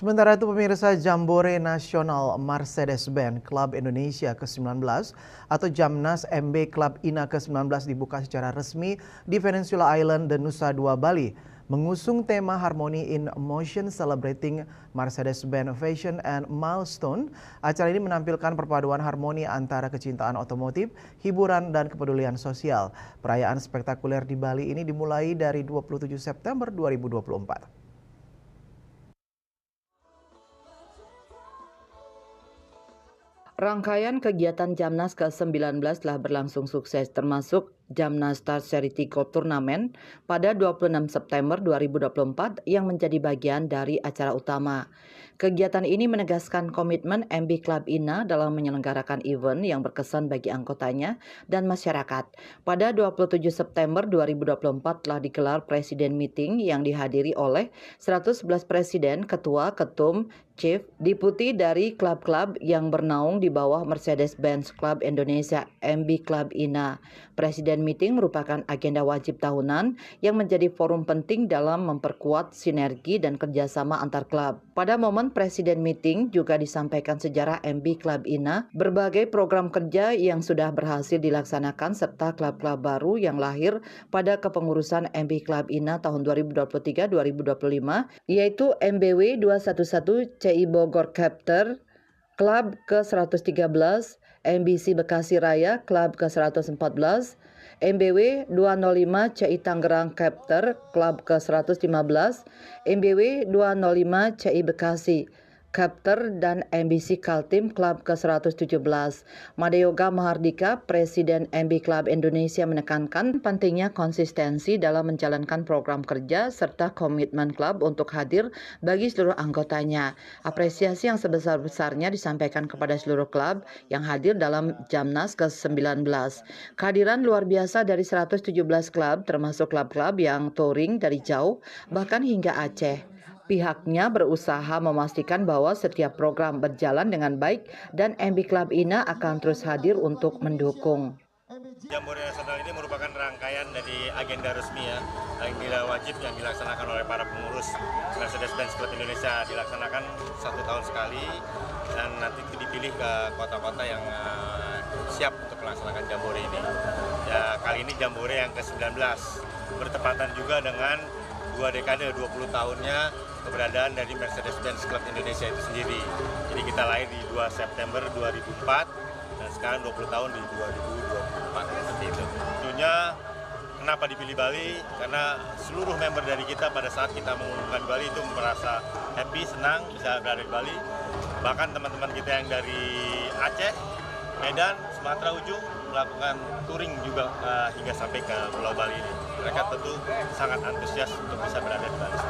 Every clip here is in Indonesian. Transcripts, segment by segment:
Sementara itu pemirsa Jambore Nasional Mercedes-Benz Club Indonesia ke-19 atau Jamnas MB Club INA ke-19 dibuka secara resmi di Peninsula Island dan Nusa Dua Bali. Mengusung tema Harmony in Motion Celebrating Mercedes-Benz Fashion and Milestone, acara ini menampilkan perpaduan harmoni antara kecintaan otomotif, hiburan, dan kepedulian sosial. Perayaan spektakuler di Bali ini dimulai dari 27 September 2024. Rangkaian kegiatan Jamnas ke-19 telah berlangsung sukses termasuk Jamnas Star Charity Golf Tournament pada 26 September 2024 yang menjadi bagian dari acara utama. Kegiatan ini menegaskan komitmen MB Club INA dalam menyelenggarakan event yang berkesan bagi anggotanya dan masyarakat. Pada 27 September 2024 telah digelar Presiden Meeting yang dihadiri oleh 111 presiden, ketua, ketum, chief, deputi dari klub-klub yang bernaung di bawah Mercedes-Benz Club Indonesia MB Club INA. Presiden Meeting merupakan agenda wajib tahunan yang menjadi forum penting dalam memperkuat sinergi dan kerjasama antar klub. Pada momen Presiden Meeting juga disampaikan sejarah MB Club INA, berbagai program kerja yang sudah berhasil dilaksanakan serta klub-klub baru yang lahir pada kepengurusan MB Club INA tahun 2023-2025 yaitu MBW 211 CI Bogor Chapter, Klub ke-113, MBC Bekasi Raya, Klub ke-114, MBW 205 CI Tangerang Chapter, Klub ke-115, MBW 205 CI Bekasi Chapter, dan MBC Kaltim Klub ke-117. Madeoga Mahardika, Presiden MB Club Indonesia menekankan pentingnya konsistensi dalam menjalankan program kerja serta komitmen klub untuk hadir bagi seluruh anggotanya. Apresiasi yang sebesar-besarnya disampaikan kepada seluruh klub yang hadir dalam Jamnas ke-19. Kehadiran luar biasa dari 117 klub termasuk klub-klub yang touring dari jauh bahkan hingga Aceh. Pihaknya berusaha memastikan bahwa setiap program berjalan dengan baik dan MB Club INA akan terus hadir untuk mendukung. Jambore Nasional ini merupakan rangkaian dari agenda resmi ya, agenda wajib yang dilaksanakan oleh para pengurus Mercedes-Benz Club Indonesia, dilaksanakan 1 tahun sekali dan nanti dipilih ke kota-kota yang siap untuk melaksanakan Jambore ini. Ya, kali ini Jambore yang ke-19 bertepatan juga dengan 2 dekade 20 tahunnya keberadaan dari Mercedes-Benz Club Indonesia itu sendiri. Jadi kita lahir di 2 September 2004 dan sekarang 20 tahun di 2024 seperti itu. Tentunya kenapa dipilih Bali? Karena seluruh member dari kita pada saat kita mengumumkan Bali itu merasa happy, senang bisa berada di Bali. Bahkan teman-teman kita yang dari Aceh, Medan, Sumatera Ujung melakukan touring juga hingga sampai ke Pulau Bali ini. Mereka tentu sangat antusias untuk bisa berada di Bali.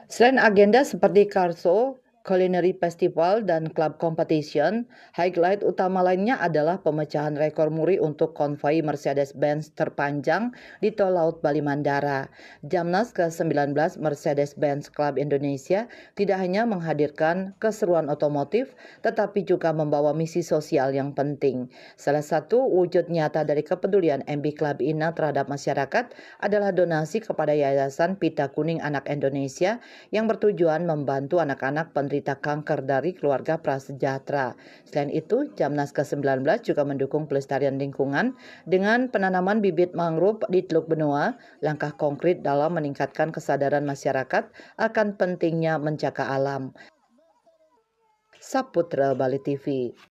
Selain agenda seperti car show, culinary festival, dan club competition, highlight utama lainnya adalah pemecahan rekor muri untuk konvoi Mercedes-Benz terpanjang di Tol Laut Bali Mandara. Jamnas ke-19 Mercedes-Benz Club Indonesia tidak hanya menghadirkan keseruan otomotif, tetapi juga membawa misi sosial yang penting. Salah satu wujud nyata dari kepedulian MB Club INA terhadap masyarakat adalah donasi kepada Yayasan Pita Kuning Anak Indonesia yang bertujuan membantu anak-anak penderita kanker dari keluarga prasejahtera. Selain itu, Jamnas ke-19 juga mendukung pelestarian lingkungan dengan penanaman bibit mangrove di Teluk Benoa, langkah konkret dalam meningkatkan kesadaran masyarakat akan pentingnya menjaga alam. Saputra Bali TV.